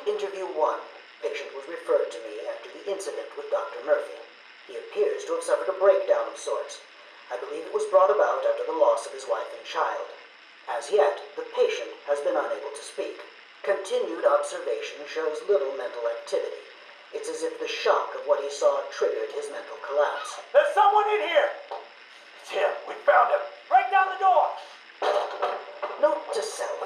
interview 1. Patient was referred to me after the incident with Dr. Murphy. He appears to have suffered a breakdown of sorts. I believe it was brought about after the loss of his wife and child. As yet, the patient has been unable to speak. Continued observation shows little mental activity. It's as if the shock of what he saw triggered his mental collapse. There's someone in here! It's him. We found him. Break down the door! Note to self.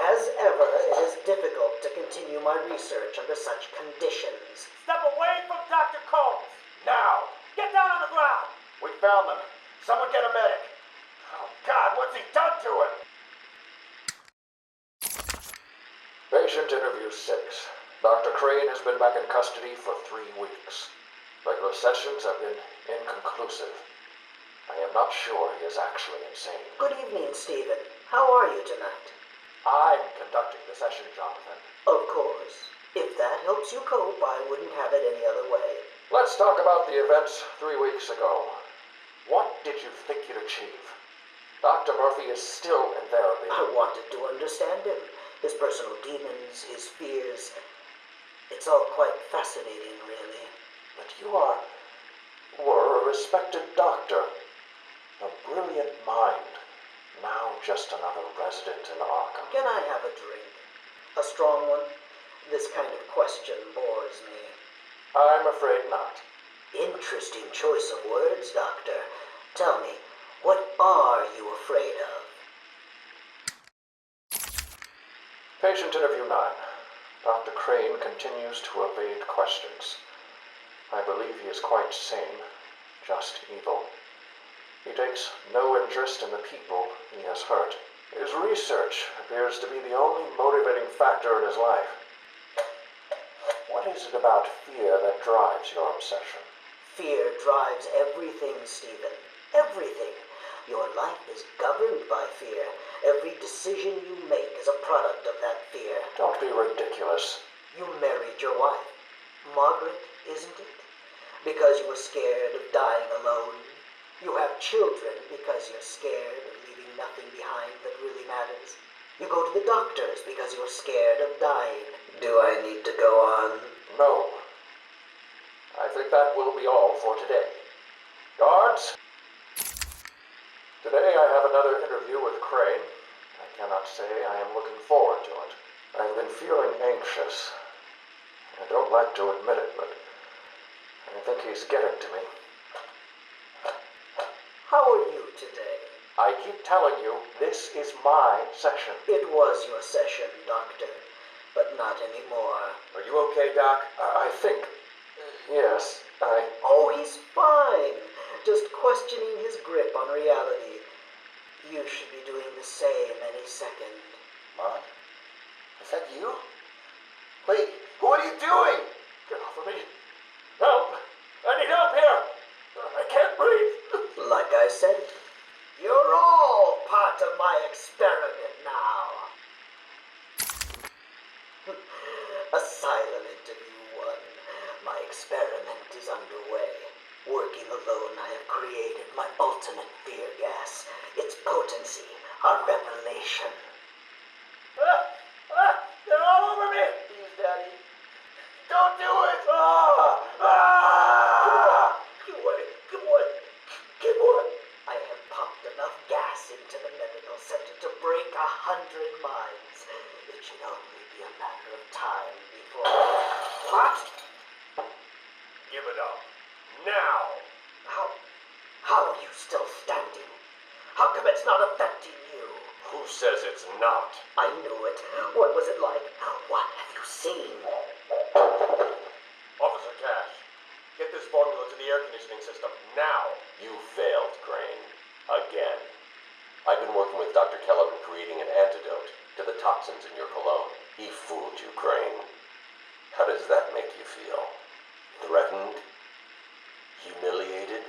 As ever, it is difficult to continue my research under such conditions. Step away from Dr. Combs! Now! Get down on the ground! We found them. Someone get a medic. Oh, God, what's he done to him? Patient interview 6. Dr. Crane has been back in custody for 3 weeks. Regular sessions have been inconclusive. I am not sure he is actually insane. Good evening, Stephen. How are you tonight? I'm conducting the session, Jonathan. Of course. If that helps you cope, I wouldn't have it any other way. Let's talk about the events 3 weeks ago. What did you think you'd achieve? Dr. Murphy is still in therapy. I wanted to understand him. His personal demons, his fears. It's all quite fascinating, really. But you were a respected doctor. A brilliant mind. Now just another resident in Arkham. Can I have a drink? A strong one? This kind of question bores me. I'm afraid not. Interesting choice of words, Doctor. Tell me, what are you afraid of? Patient interview 9. Dr. Crane continues to evade questions. I believe he is quite sane, just evil. He takes no interest in the people he has hurt. His research appears to be the only motivating factor in his life. What is it about fear that drives your obsession? Fear drives everything, Stephen. Everything. Your life is governed by fear. Every decision you make is a product of that fear. Don't be ridiculous. You married your wife, Margaret, isn't it? Because you were scared of dying alone. You have children because you're scared of leaving nothing behind that really matters. You go to the doctors because you're scared of dying. Do I need to go on? No. I think that will be all for today. Guards? Today I have another interview with Crane. I cannot say I am looking forward to it. I've been feeling anxious. I don't like to admit it, but I think he's getting to me. How are you today? I keep telling you, this is my session. It was your session, Doctor, but not anymore. Are you okay, Doc? I think... yes, Oh, he's fine. Just questioning his grip on reality. You should be doing the same any second. Mom? Is that you? Wait, what are you doing? Get off of me. Help! I need help here! I can't breathe! Like I said, you're all part of my experiment now. Asylum interview 1. My experiment is underway. Working alone, I have created my ultimate fear gas. Its potency, a revelation. They're all over me! Please, Daddy. Don't do it! Ah! Come on. I have pumped enough gas into the medical center to break 100 minds. It should only be a matter of time before... What? Give it up. Now! How are you still standing? How come it's not affecting you? Who says it's not? I knew it. What was it like? What have you seen? Officer Cash, get this formula to the air conditioning system now. You failed, Crane. Again. I've been working with Dr. Keller in creating an antidote to the toxins in your cologne. He fooled you, Crane. How does that make you feel? Threatened? Humiliated?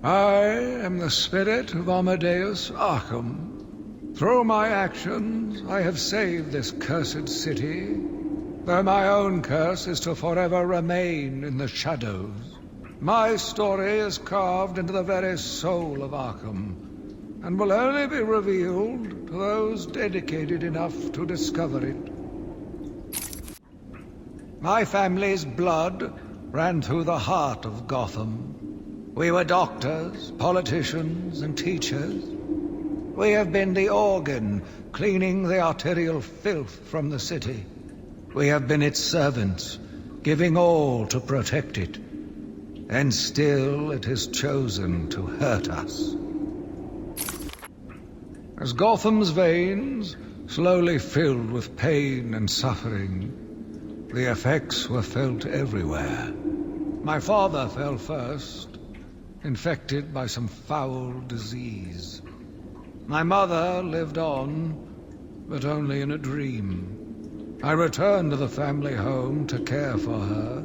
I am the spirit of Amadeus Arkham. Through my actions, I have saved this cursed city, though my own curse is to forever remain in the shadows. My story is carved into the very soul of Arkham, and will only be revealed to those dedicated enough to discover it. My family's blood ran through the heart of Gotham. We were doctors, politicians, and teachers. We have been the organ cleaning the arterial filth from the city. We have been its servants, giving all to protect it. And still it has chosen to hurt us. As Gotham's veins slowly filled with pain and suffering, the effects were felt everywhere. My father fell first, infected by some foul disease. My mother lived on, but only in a dream. I returned to the family home to care for her,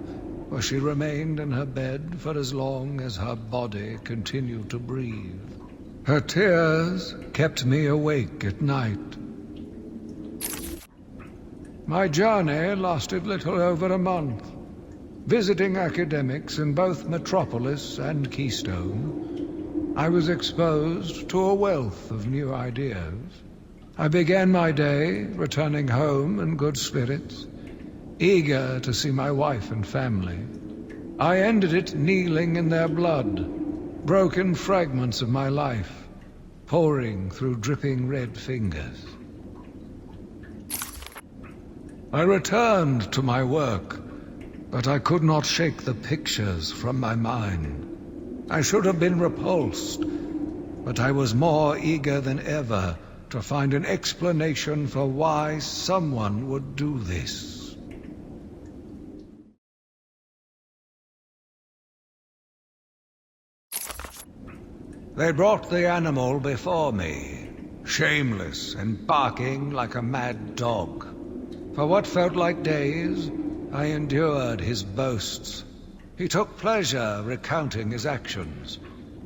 where she remained in her bed for as long as her body continued to breathe. Her tears kept me awake at night. My journey lasted little over a month. Visiting academics in both Metropolis and Keystone, I was exposed to a wealth of new ideas. I began my day returning home in good spirits, eager to see my wife and family. I ended it kneeling in their blood, broken fragments of my life, pouring through dripping red fingers. I returned to my work, but I could not shake the pictures from my mind. I should have been repulsed, but I was more eager than ever to find an explanation for why someone would do this. They brought the animal before me, shameless and barking like a mad dog. For what felt like days, I endured his boasts. He took pleasure recounting his actions,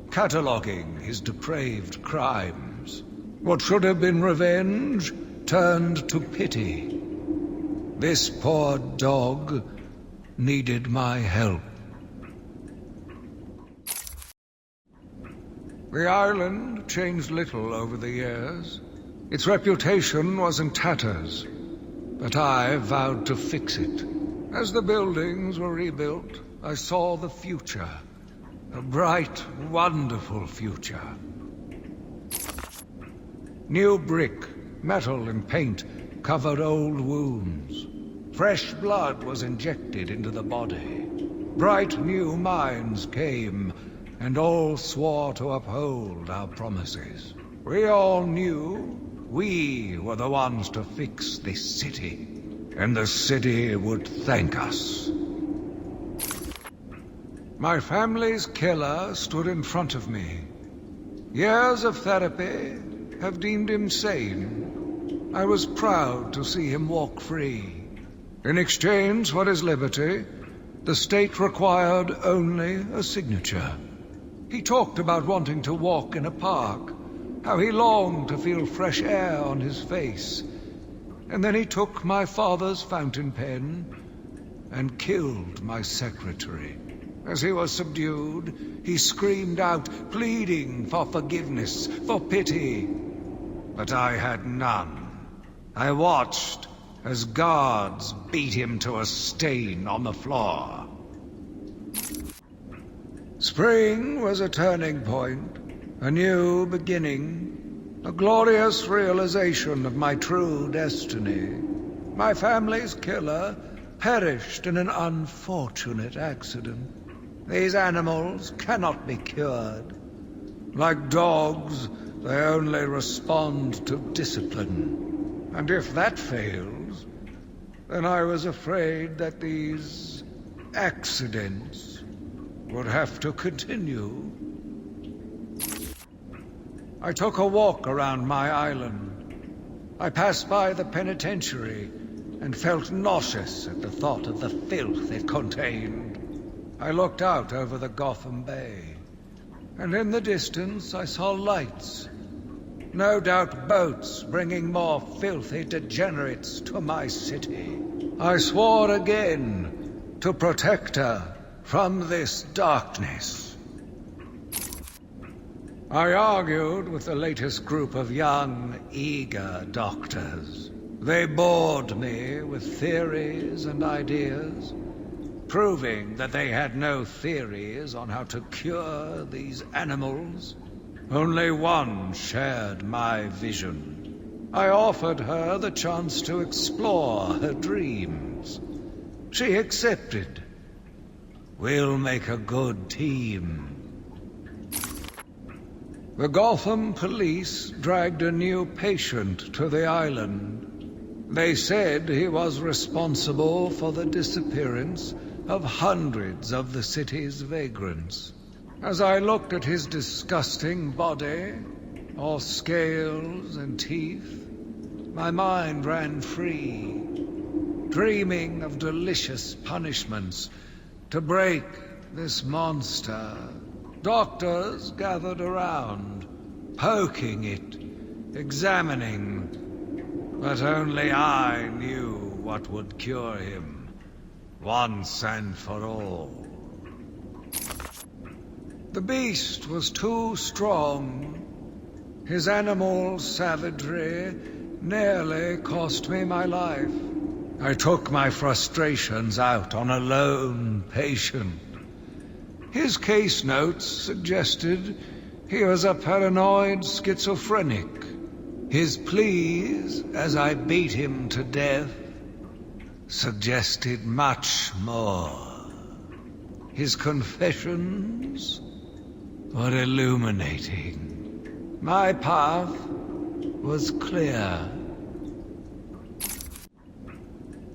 cataloguing his depraved crimes. What should have been revenge turned to pity. This poor dog needed my help. The island changed little over the years. Its reputation was in tatters, but I vowed to fix it. As the buildings were rebuilt, I saw the future. A bright, wonderful future. New brick, metal, and paint covered old wounds. Fresh blood was injected into the body. Bright new minds came, and all swore to uphold our promises. We all knew we were the ones to fix this city, and the city would thank us. My family's killer stood in front of me. Years of therapy have deemed him sane. I was proud to see him walk free. In exchange for his liberty, the state required only a signature. He talked about wanting to walk in a park, how he longed to feel fresh air on his face. And then he took my father's fountain pen and killed my secretary. As he was subdued, he screamed out, pleading for forgiveness, for pity. But I had none. I watched as guards beat him to a stain on the floor. Spring was a turning point, a new beginning, a glorious realization of my true destiny. My family's killer perished in an unfortunate accident. These animals cannot be cured. Like dogs, they only respond to discipline. And if that fails, then I was afraid that these accidents would have to continue. I took a walk around my island. I passed by the penitentiary and felt nauseous at the thought of the filth it contained. I looked out over the Gotham Bay. and in the distance I saw lights. No doubt boats bringing more filthy degenerates to my city. I swore again to protect her from this darkness. I argued with the latest group of young, eager doctors. They bored me with theories and ideas, proving that they had no theories on how to cure these animals. Only one shared my vision. I offered her the chance to explore her dreams. She accepted. We'll make a good team. The Gotham police dragged a new patient to the island. They said he was responsible for the disappearance of hundreds of the city's vagrants. As I looked at his disgusting body, all scales and teeth, my mind ran free, dreaming of delicious punishments to break this monster. Doctors gathered around, poking it, examining, but only I knew what would cure him, once and for all. The beast was too strong. His animal savagery nearly cost me my life. I took my frustrations out on a lone patient. His case notes suggested he was a paranoid schizophrenic. His pleas, as I beat him to death, suggested much more. His confessions were illuminating. My path was clear.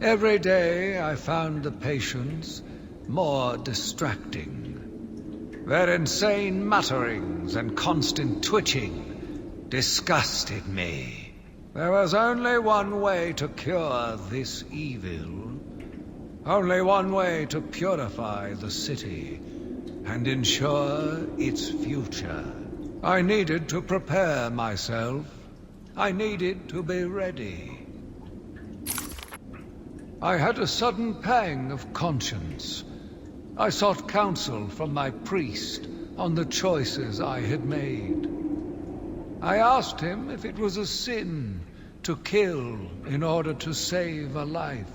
Every day I found the patients more distracting. Their insane mutterings and constant twitching disgusted me. There was only one way to cure this evil. Only one way to purify the city and ensure its future. I needed to prepare myself. I needed to be ready. I had a sudden pang of conscience. I sought counsel from my priest on the choices I had made. I asked him if it was a sin to kill in order to save a life.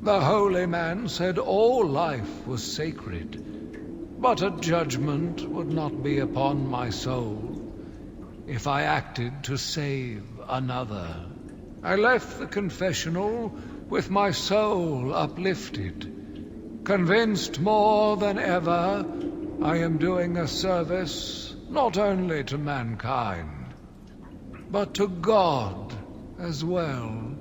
The holy man said all life was sacred, but a judgment would not be upon my soul if I acted to save another. I left the confessional with my soul uplifted, convinced more than ever I am doing a service not only to mankind, but to God as well.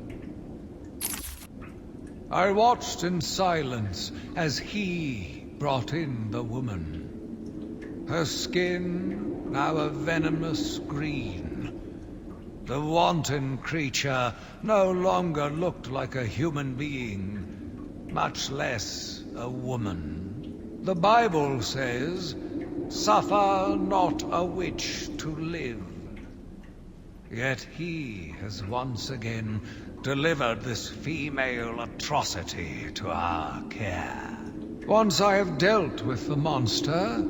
I watched in silence as he brought in the woman. Her skin now a venomous green. The wanton creature no longer looked like a human being, much less a woman. The Bible says, "Suffer not a witch to live." Yet he has once again delivered this female atrocity to our care. Once I have dealt with the monster,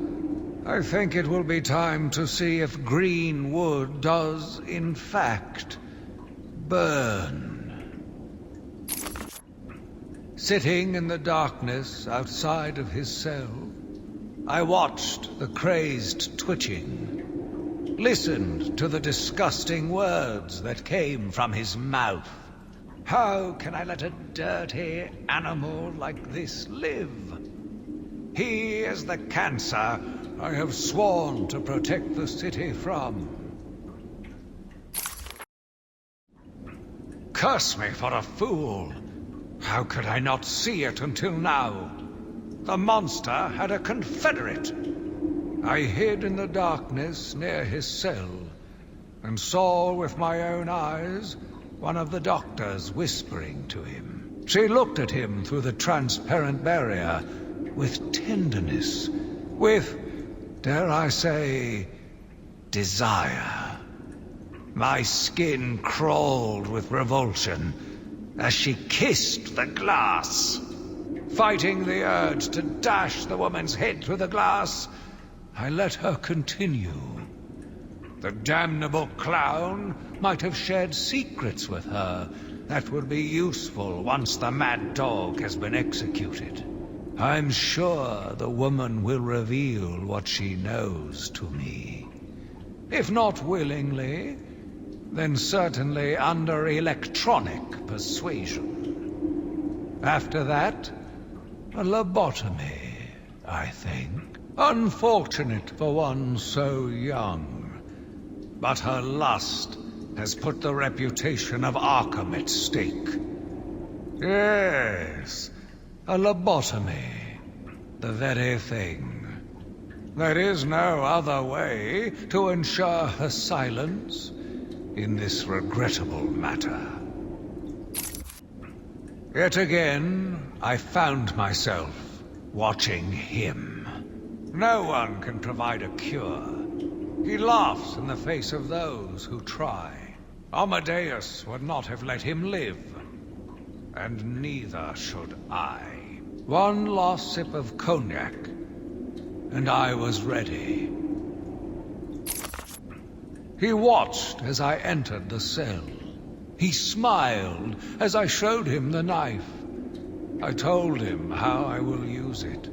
I think it will be time to see if green wood does, in fact, burn. Sitting in the darkness outside of his cell, I watched the crazed twitching, listened to the disgusting words that came from his mouth. How can I let a dirty animal like this live? He is the cancer I have sworn to protect the city from. Curse me for a fool! How could I not see it until now? The monster had a confederate. I hid in the darkness near his cell and saw with my own eyes one of the doctors whispering to him. She looked at him through the transparent barrier with tenderness, with dare I say, desire. My skin crawled with revulsion as she kissed the glass. Fighting the urge to dash the woman's head through the glass, I let her continue. The damnable clown might have shared secrets with her that would be useful once the mad dog has been executed. I'm sure the woman will reveal what she knows to me. If not willingly, then certainly under electronic persuasion. After that, a lobotomy, I think. Unfortunate for one so young. But her lust has put the reputation of Arkham at stake. Yes, a lobotomy. The very thing. There is no other way to ensure her silence in this regrettable matter. Yet again, I found myself watching him. No one can provide a cure. He laughs in the face of those who try. Amadeus would not have let him live. And neither should I. One last sip of cognac, and I was ready. He watched as I entered the cell. He smiled as I showed him the knife. I told him how I will use it,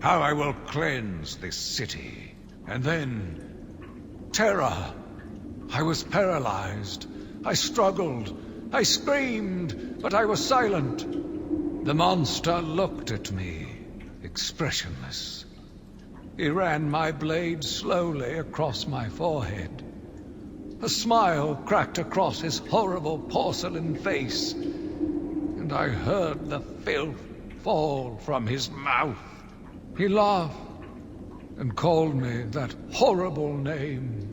how I will cleanse this city. And then, terror. I was paralyzed. I struggled. I screamed, but I was silent. The monster looked at me, expressionless. He ran my blade slowly across my forehead. A smile cracked across his horrible porcelain face, and I heard the filth fall from his mouth. He laughed and called me that horrible name.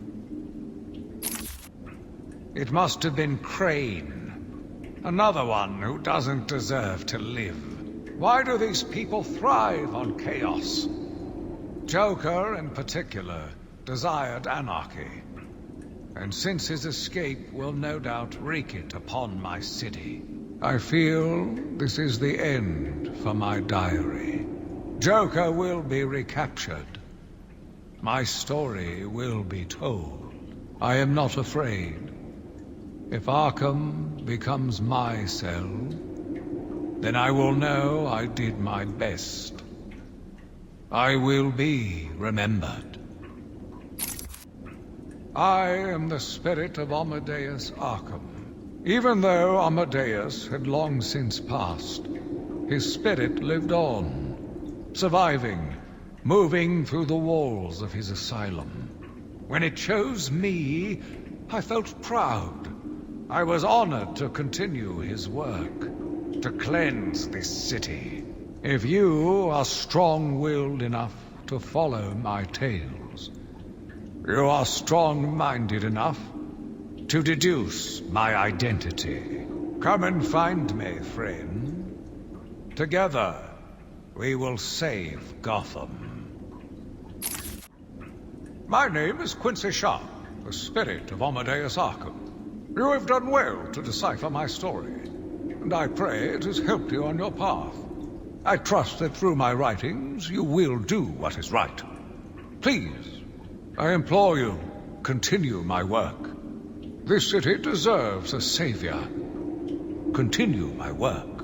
It must have been Crane. Another one who doesn't deserve to live. Why do these people thrive on chaos? Joker, in particular, desired anarchy. And since his escape will no doubt wreak it upon my city, I feel this is the end for my diary. Joker will be recaptured. My story will be told. I am not afraid. If Arkham becomes my cell, then I will know I did my best. I will be remembered. I am the spirit of Amadeus Arkham. Even though Amadeus had long since passed, his spirit lived on, surviving, moving through the walls of his asylum. When it chose me, I felt proud. I was honored to continue his work, to cleanse this city. If you are strong-willed enough to follow my tales, you are strong-minded enough to deduce my identity. Come and find me, friend. Together, we will save Gotham. My name is Quincy Sharp, the spirit of Amadeus Arkham. You have done well to decipher my story, and I pray it has helped you on your path. I trust that through my writings you will do what is right. Please, I implore you, continue my work. This city deserves a savior. Continue my work.